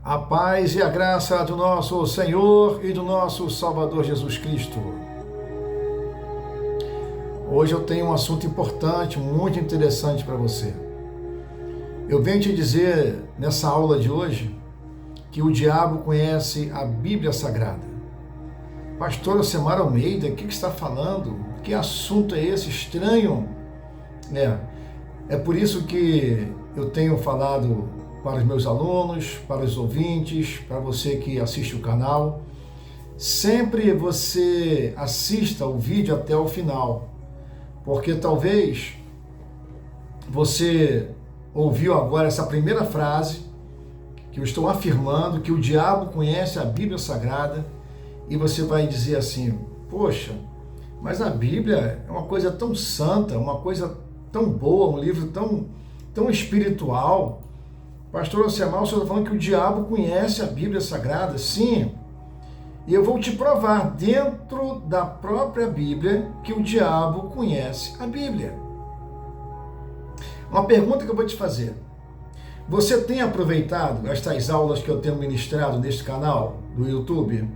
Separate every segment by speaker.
Speaker 1: A paz e a graça do nosso Senhor e do nosso Salvador Jesus Cristo. Hoje eu tenho um assunto importante, muito interessante para você. Eu venho te dizer nessa aula de hoje que o diabo conhece a Bíblia Sagrada. Pastora Semara Almeida, o que está falando? Que assunto é esse estranho? É por isso que eu tenho falado para os meus alunos, para os ouvintes, para você que assiste o canal. Sempre você assista o vídeo até o final, porque talvez você ouviu agora essa primeira frase, que eu estou afirmando que o diabo conhece a Bíblia Sagrada, e você vai dizer assim, poxa, mas a Bíblia é uma coisa tão santa, uma coisa tão boa, um livro tão espiritual. Pastor Alcemar, o senhor está falando que o diabo conhece a Bíblia Sagrada? Sim, e eu vou te provar dentro da própria Bíblia que o diabo conhece a Bíblia. Uma pergunta que eu vou te fazer. Você tem aproveitado estas aulas que eu tenho ministrado neste canal do YouTube?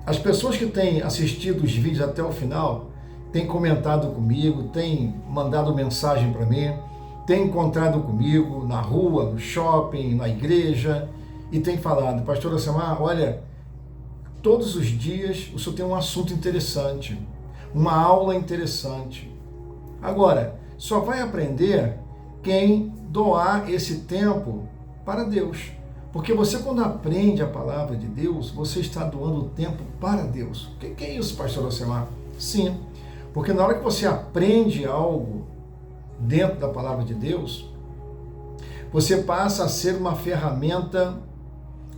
Speaker 1: As pessoas que têm assistido os vídeos até o final têm comentado comigo, têm mandado mensagem para mim, têm encontrado comigo na rua, no shopping, na igreja e têm falado, pastor Alcemar, olha, todos os dias o senhor tem um assunto interessante, uma aula interessante. Agora, só vai aprender quem doar esse tempo para Deus. Porque você, quando aprende a palavra de Deus, você está doando o tempo para Deus. O que é isso, pastor Alcemar? Sim, porque na hora que você aprende algo dentro da palavra de Deus, você passa a ser uma ferramenta,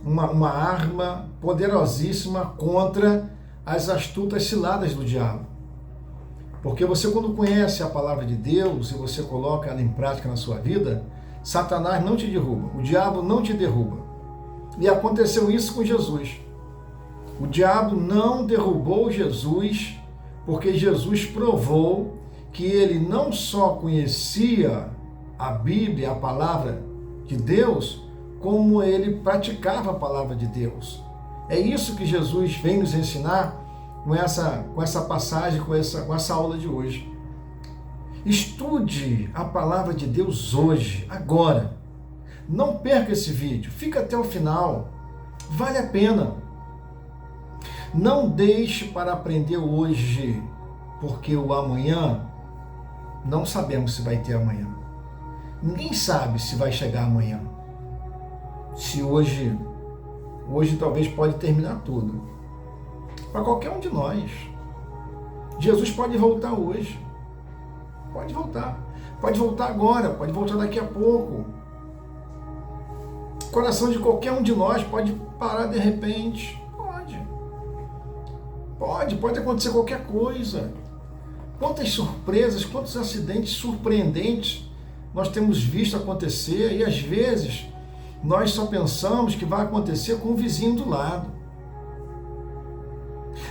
Speaker 1: uma arma poderosíssima contra as astutas ciladas do diabo. Porque você, quando conhece a palavra de Deus e você coloca ela em prática na sua vida, Satanás não te derruba, o diabo não te derruba. E aconteceu isso com Jesus. O diabo não derrubou Jesus, porque Jesus provou que ele não só conhecia a Bíblia, a palavra de Deus, como ele praticava a palavra de Deus. É isso que Jesus vem nos ensinar com essa passagem, com essa aula de hoje. Estude a palavra de Deus hoje, agora. Não perca esse vídeo, fica até o final, vale a pena. Não deixe para aprender hoje, porque o amanhã, não sabemos se vai ter amanhã. Ninguém sabe se vai chegar amanhã. Se hoje talvez pode terminar tudo. Para qualquer um de nós. Jesus pode voltar hoje. Pode voltar. Pode voltar agora, pode voltar daqui a pouco. O coração de qualquer um de nós pode parar de repente. Pode acontecer qualquer coisa. Quantas surpresas, quantos acidentes surpreendentes nós temos visto acontecer e às vezes nós só pensamos que vai acontecer com o vizinho do lado.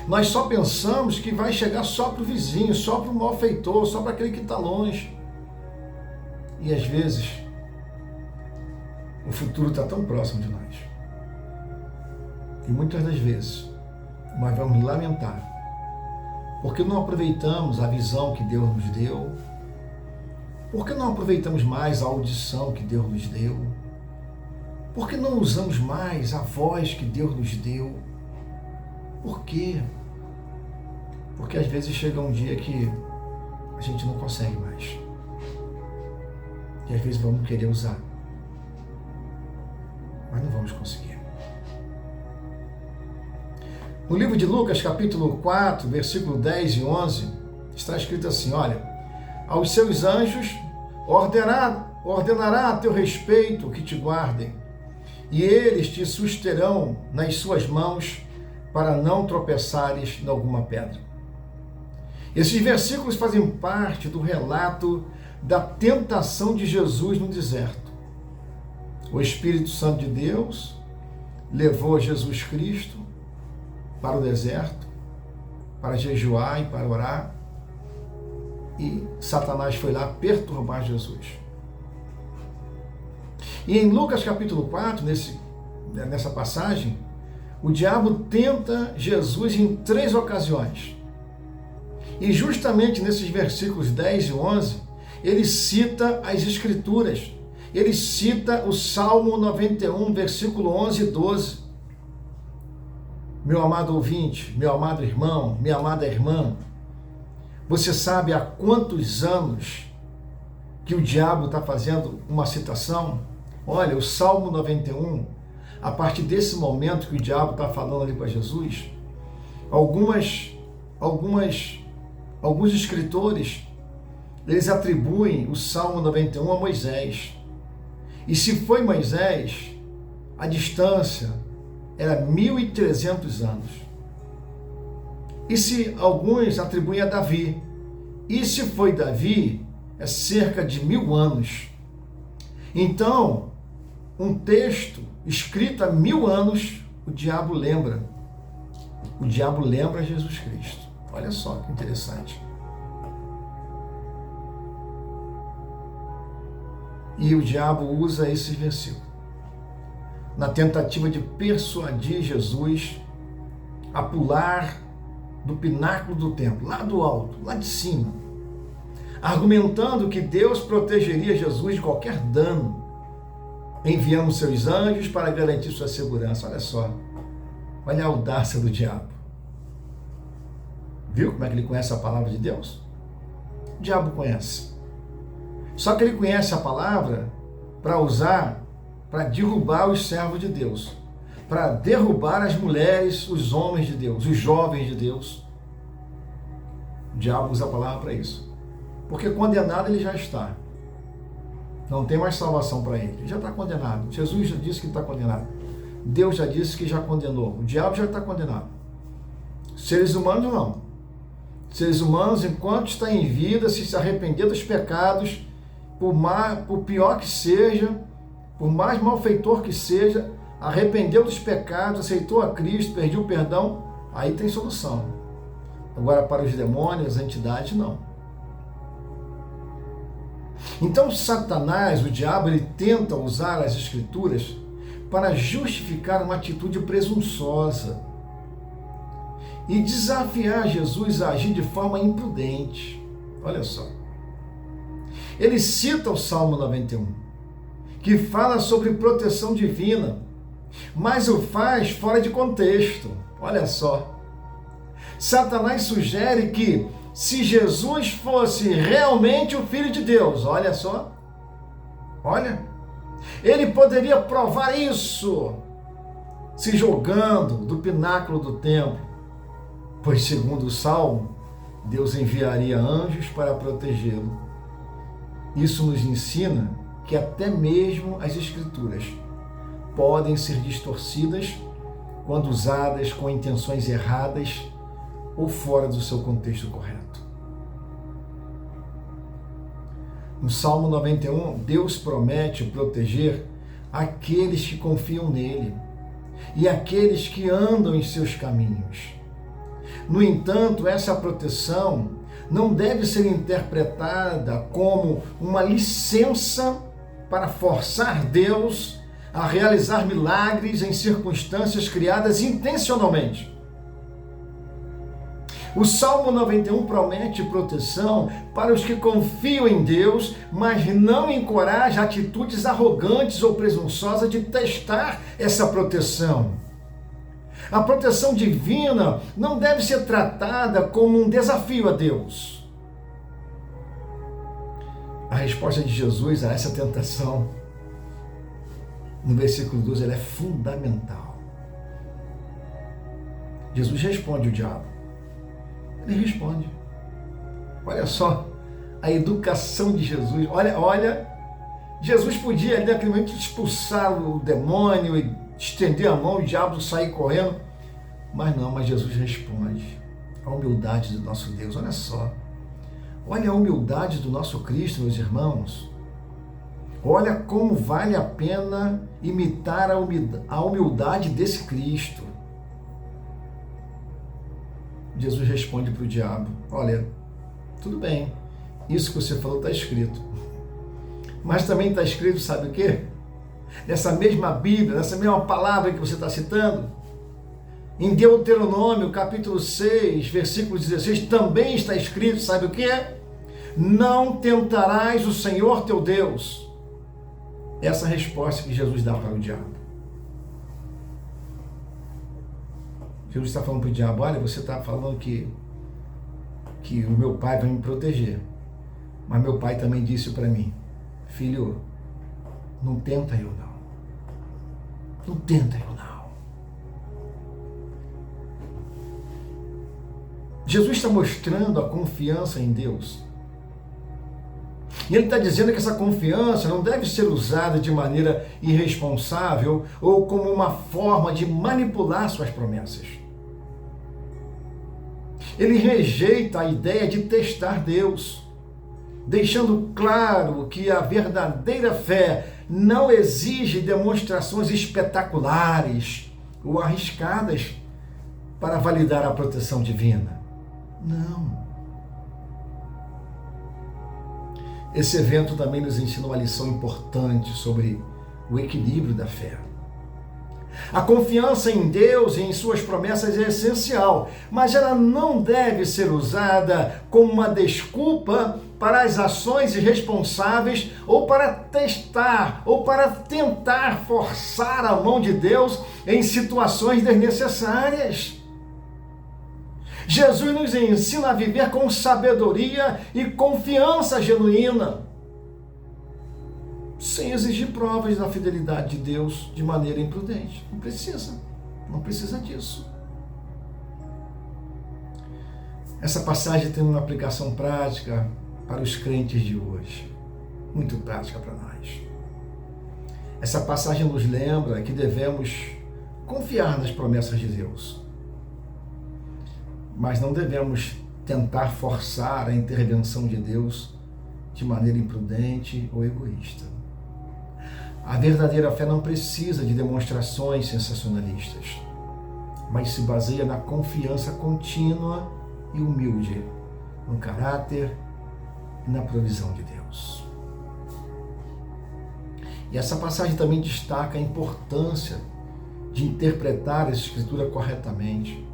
Speaker 1: Nós só pensamos que vai chegar só para o vizinho, só para o malfeitor, só para aquele que está longe. E às vezes o futuro está tão próximo de nós. E muitas das vezes nós vamos lamentar, porque não aproveitamos a visão que Deus nos deu, porque não aproveitamos mais a audição que Deus nos deu, porque não usamos mais a voz que Deus nos deu. Por quê? Porque às vezes chega um dia que a gente não consegue mais. E às vezes vamos querer usar, mas não vamos conseguir. No livro de Lucas, capítulo 4, versículo 10 e 11, está escrito assim, olha, aos seus anjos ordenará a teu respeito que te guardem, e eles te susterão nas suas mãos para não tropeçares em alguma pedra. Esses versículos fazem parte do relato da tentação de Jesus no deserto. O Espírito Santo de Deus levou Jesus Cristo para o deserto, para jejuar e para orar, e Satanás foi lá perturbar Jesus. E em Lucas capítulo 4, nessa passagem, o diabo tenta Jesus em 3 ocasiões. E justamente nesses versículos 10 e 11, ele cita as Escrituras. Ele cita o Salmo 91, versículo 11 e 12. Meu amado ouvinte, meu amado irmão, minha amada irmã, você sabe há quantos anos que o diabo está fazendo uma citação? Olha, o Salmo 91, a partir desse momento que o diabo está falando ali para Jesus, alguns escritores, eles atribuem o Salmo 91 a Moisés. E se foi Moisés, a distância era 1.300 anos. E se alguns atribuem a Davi, e se foi Davi, é cerca de 1000 anos. Então, um texto escrito há 1000 anos, o diabo lembra. O diabo lembra Jesus Cristo. Olha só que interessante. E o diabo usa esse versículo na tentativa de persuadir Jesus a pular do pináculo do templo, lá do alto, lá de cima, argumentando que Deus protegeria Jesus de qualquer dano, enviando seus anjos para garantir sua segurança. Olha só, olha a audácia do diabo. Viu como é que ele conhece a palavra de Deus? O diabo conhece. Só que ele conhece a palavra para usar, para derrubar os servos de Deus, para derrubar as mulheres, os homens de Deus, os jovens de Deus. O diabo usa a palavra para isso. Porque condenado ele já está. Não tem mais salvação para ele. Ele já está condenado. Jesus já disse que está condenado. Deus já disse que já condenou. O diabo já está condenado. Seres humanos não. Seres humanos, enquanto está em vida, se arrepender dos pecados, por pior que seja, por mais malfeitor que seja, arrependeu dos pecados, aceitou a Cristo, pediu perdão, aí tem solução. Agora, para os demônios, as entidades, não. Então, Satanás, o diabo, ele tenta usar as Escrituras para justificar uma atitude presunçosa e desafiar Jesus a agir de forma imprudente. Olha só. Ele cita o Salmo 91, que fala sobre proteção divina, mas o faz fora de contexto. Olha só. Satanás sugere que se Jesus fosse realmente o Filho de Deus, olha só, olha, ele poderia provar isso se jogando do pináculo do templo, pois segundo o Salmo, Deus enviaria anjos para protegê-lo. Isso nos ensina que até mesmo as Escrituras podem ser distorcidas quando usadas com intenções erradas ou fora do seu contexto correto. No Salmo 91, Deus promete proteger aqueles que confiam nele e aqueles que andam em seus caminhos. No entanto, essa proteção não deve ser interpretada como uma licença para forçar Deus a realizar milagres em circunstâncias criadas intencionalmente. O Salmo 91 promete proteção para os que confiam em Deus, mas não encoraja atitudes arrogantes ou presunçosas de testar essa proteção. A proteção divina não deve ser tratada como um desafio a Deus. A resposta de Jesus a essa tentação, no versículo 12, ela é fundamental. Jesus responde ao diabo. Ele responde. Olha só a educação de Jesus. Olha, Jesus podia ali naquele momento expulsar o demônio e estender a mão, o diabo sair correndo. Mas Jesus responde. A humildade do nosso Deus, olha só. Olha a humildade do nosso Cristo, meus irmãos. Olha como vale a pena imitar a humildade desse Cristo. Jesus responde para o diabo, olha, tudo bem, isso que você falou está escrito. Mas também está escrito, sabe o quê? nessa mesma Bíblia, nessa mesma palavra que você está citando, em Deuteronômio, capítulo 6, versículo 16, também está escrito, sabe o que é? Não tentarás o Senhor teu Deus. Essa é a resposta que Jesus dá para o diabo. Jesus está falando para o diabo, olha, você está falando que o meu pai vai me proteger. Mas meu pai também disse para mim, filho, não tenta eu não. Não tenta eu não. Jesus está mostrando a confiança em Deus. E ele está dizendo que essa confiança não deve ser usada de maneira irresponsável ou como uma forma de manipular suas promessas. Ele rejeita a ideia de testar Deus, deixando claro que a verdadeira fé não exige demonstrações espetaculares ou arriscadas para validar a proteção divina. Não. Esse evento também nos ensina uma lição importante sobre o equilíbrio da fé. A confiança em Deus e em suas promessas é essencial, mas ela não deve ser usada como uma desculpa para as ações irresponsáveis ou para testar ou para tentar forçar a mão de Deus em situações desnecessárias. Jesus nos ensina a viver com sabedoria e confiança genuína, sem exigir provas da fidelidade de Deus de maneira imprudente. Não precisa disso. Essa passagem tem uma aplicação prática para os crentes de hoje, muito prática para nós. Essa passagem nos lembra que devemos confiar nas promessas de Deus, mas não devemos tentar forçar a intervenção de Deus de maneira imprudente ou egoísta. A verdadeira fé não precisa de demonstrações sensacionalistas, mas se baseia na confiança contínua e humilde no caráter e na provisão de Deus. E essa passagem também destaca a importância de interpretar essa escritura corretamente,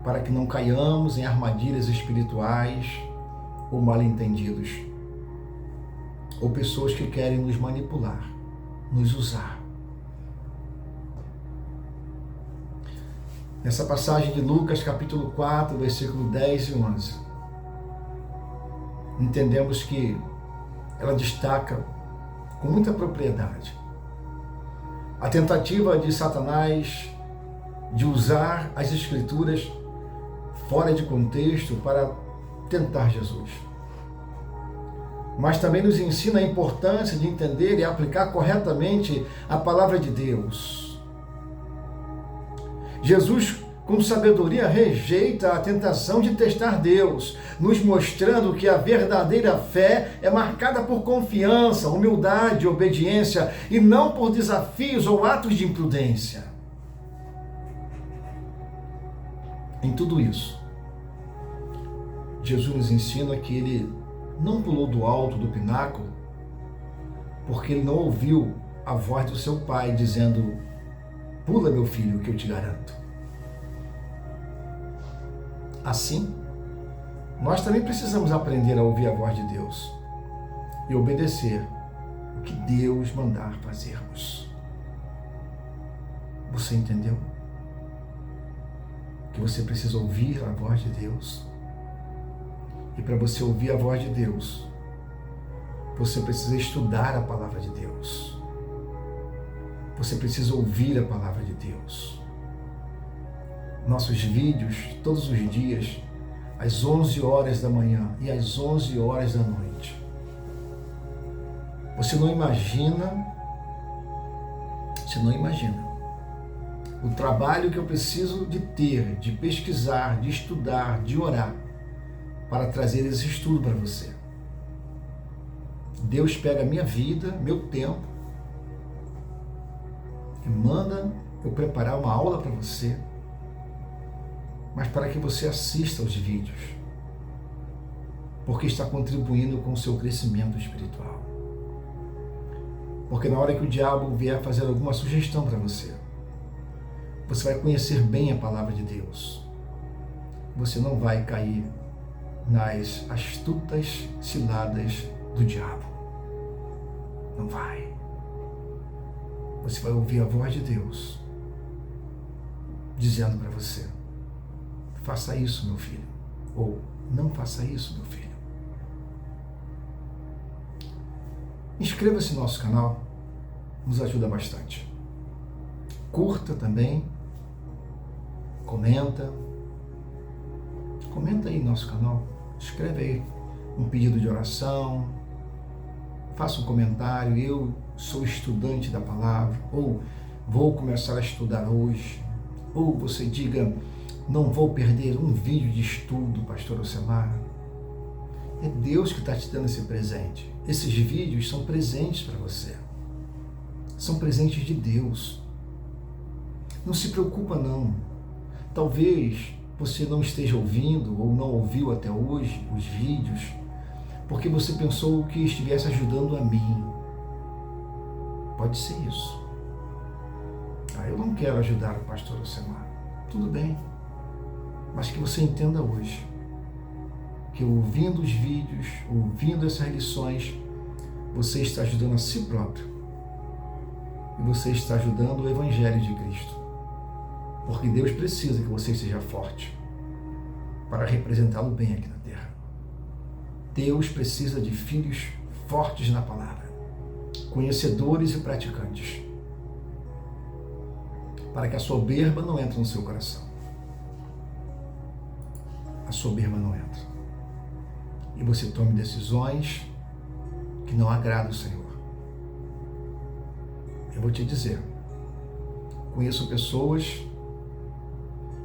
Speaker 1: para que não caiamos em armadilhas espirituais ou mal-entendidos, ou pessoas que querem nos manipular, nos usar. Nessa passagem de Lucas, capítulo 4, versículo 10 e 11, entendemos que ela destaca com muita propriedade a tentativa de Satanás de usar as Escrituras fora de contexto para tentar Jesus. Mas também nos ensina a importância de entender e aplicar corretamente a palavra de Deus. Jesus, com sabedoria, rejeita a tentação de testar Deus, nos mostrando que a verdadeira fé é marcada por confiança, humildade e obediência, e não por desafios ou atos de imprudência. Em tudo isso, Jesus nos ensina que ele não pulou do alto do pináculo porque ele não ouviu a voz do seu pai dizendo: pula, meu filho, que eu te garanto. Assim, nós também precisamos aprender a ouvir a voz de Deus e obedecer o que Deus mandar fazermos. Você entendeu? Que você precisa ouvir a voz de Deus. E para você ouvir a voz de Deus, você precisa estudar a palavra de Deus. Você precisa ouvir a palavra de Deus. Nossos vídeos, todos os dias, às 11 horas da manhã e às 11 horas da noite. Você não imagina o trabalho que eu preciso de ter, de pesquisar, de estudar, de orar, para trazer esse estudo para você. Deus pega a minha vida, meu tempo, e manda eu preparar uma aula para você, mas para que você assista aos vídeos, porque está contribuindo com o seu crescimento espiritual. Porque na hora que o diabo vier fazer alguma sugestão para você, você vai conhecer bem a palavra de Deus. Você não vai cair nas astutas ciladas do diabo. Não vai. Você vai ouvir a voz de Deus dizendo para você: faça isso, meu filho, ou não faça isso, meu filho. Inscreva-se no nosso canal, nos ajuda bastante. Curta também, comenta aí no nosso canal, escreve aí um pedido de oração, faça um comentário: eu sou estudante da palavra, ou vou começar a estudar hoje, ou você diga: não vou perder um vídeo de estudo, pastor Alcemar. É Deus que está te dando esse presente. Esses vídeos são presentes para você. São presentes de Deus. Não se preocupa não. Talvez você não esteja ouvindo ou não ouviu até hoje os vídeos porque você pensou que estivesse ajudando a mim. Pode ser isso. Eu não quero ajudar o pastor Alcemar. Tudo bem. Mas que você entenda hoje que ouvindo os vídeos, ouvindo essas lições, você está ajudando a si próprio. E você está ajudando o Evangelho de Cristo. Porque Deus precisa que você seja forte para representá-lo bem aqui na terra. Deus precisa de filhos fortes na palavra, conhecedores e praticantes, para que a soberba não entre no seu coração. A soberba não entra. E você tome decisões que não agradam o Senhor. Eu vou te dizer, conheço pessoas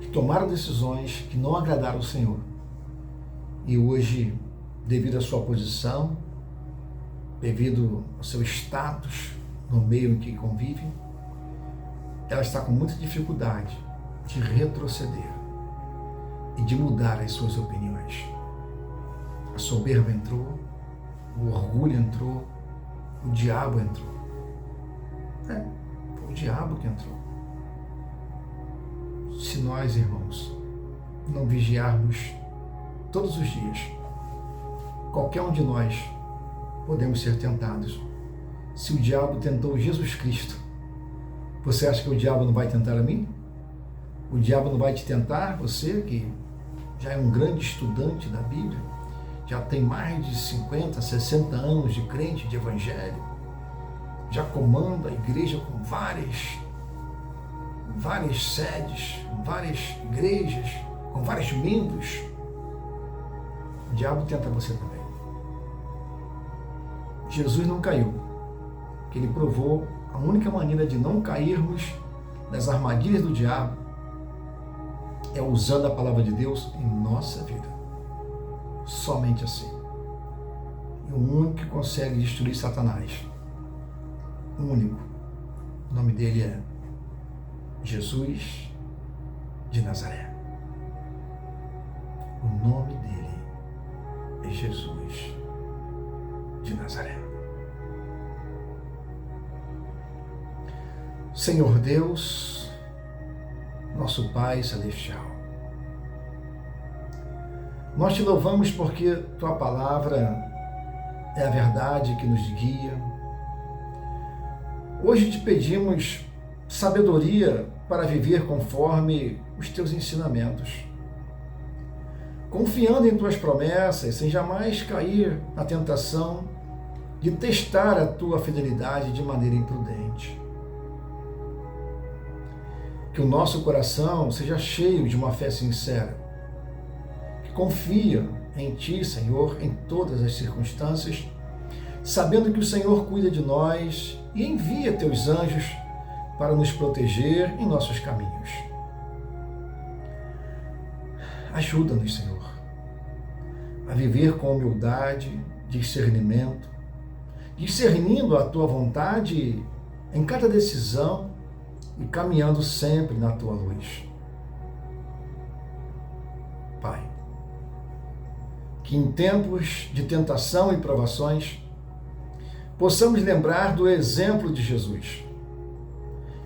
Speaker 1: que tomaram decisões que não agradaram o Senhor. E hoje, devido à sua posição, devido ao seu status no meio em que convive, ela está com muita dificuldade de retroceder e de mudar as suas opiniões. A soberba entrou, o orgulho entrou, o diabo entrou. Foi o diabo que entrou. Se nós, irmãos, não vigiarmos todos os dias, qualquer um de nós podemos ser tentados. Se o diabo tentou Jesus Cristo, você acha que o diabo não vai tentar a mim? O diabo não vai te tentar, você que já é um grande estudante da Bíblia, já tem mais de 50, 60 anos de crente, de evangelho, já comanda a igreja com várias sedes, várias igrejas, com vários membros. O diabo tenta você também. Jesus não caiu, porque ele provou a única maneira de não cairmos nas armadilhas do diabo é usando a palavra de Deus em nossa vida. Somente assim. E o único que consegue destruir Satanás, o único, o nome dele é Jesus de Nazaré. O nome dele é Jesus de Nazaré. Senhor Deus, nosso Pai Celestial, nós te louvamos porque tua palavra é a verdade que nos guia. Hoje te pedimos sabedoria para viver conforme os teus ensinamentos, confiando em tuas promessas, sem jamais cair na tentação de testar a tua fidelidade de maneira imprudente. Que o nosso coração seja cheio de uma fé sincera, que confia em Ti, Senhor, em todas as circunstâncias, sabendo que o Senhor cuida de nós e envia Teus anjos para nos proteger em nossos caminhos. Ajuda-nos, Senhor, a viver com humildade, discernimento, discernindo a Tua vontade em cada decisão e caminhando sempre na Tua luz. Pai, que em tempos de tentação e provações possamos lembrar do exemplo de Jesus,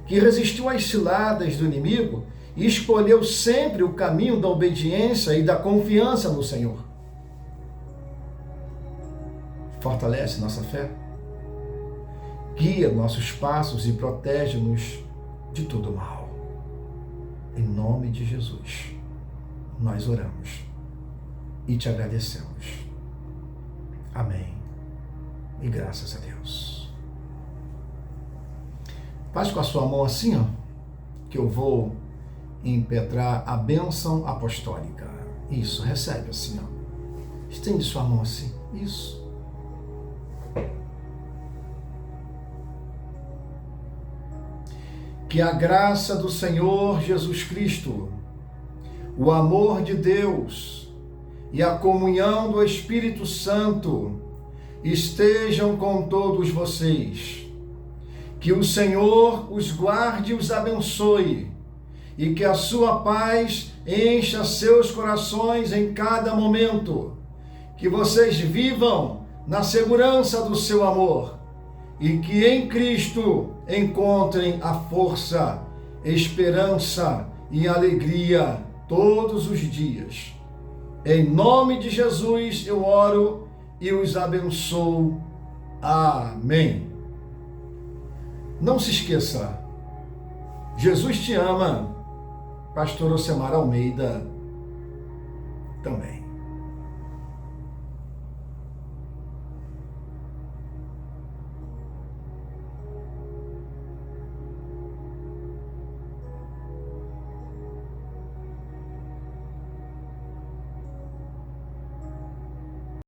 Speaker 1: que resistiu às ciladas do inimigo e escolheu sempre o caminho da obediência e da confiança no Senhor. Fortalece nossa fé, guia nossos passos e protege-nos de todo mal. Em nome de Jesus, nós oramos e te agradecemos. Amém. E graças a Deus. Faz com a sua mão assim, ó, que eu vou impetrar a bênção apostólica. Isso, recebe assim, ó. Estende sua mão assim. Isso. Que a graça do Senhor Jesus Cristo, o amor de Deus e a comunhão do Espírito Santo estejam com todos vocês. Que o Senhor os guarde e os abençoe, e que a sua paz encha seus corações em cada momento. Que vocês vivam na segurança do seu amor e que em Cristo encontrem a força, esperança e alegria todos os dias. Em nome de Jesus eu oro e os abençoo. Amém. Não se esqueça, Jesus te ama. Pastor Ocemar Almeida também.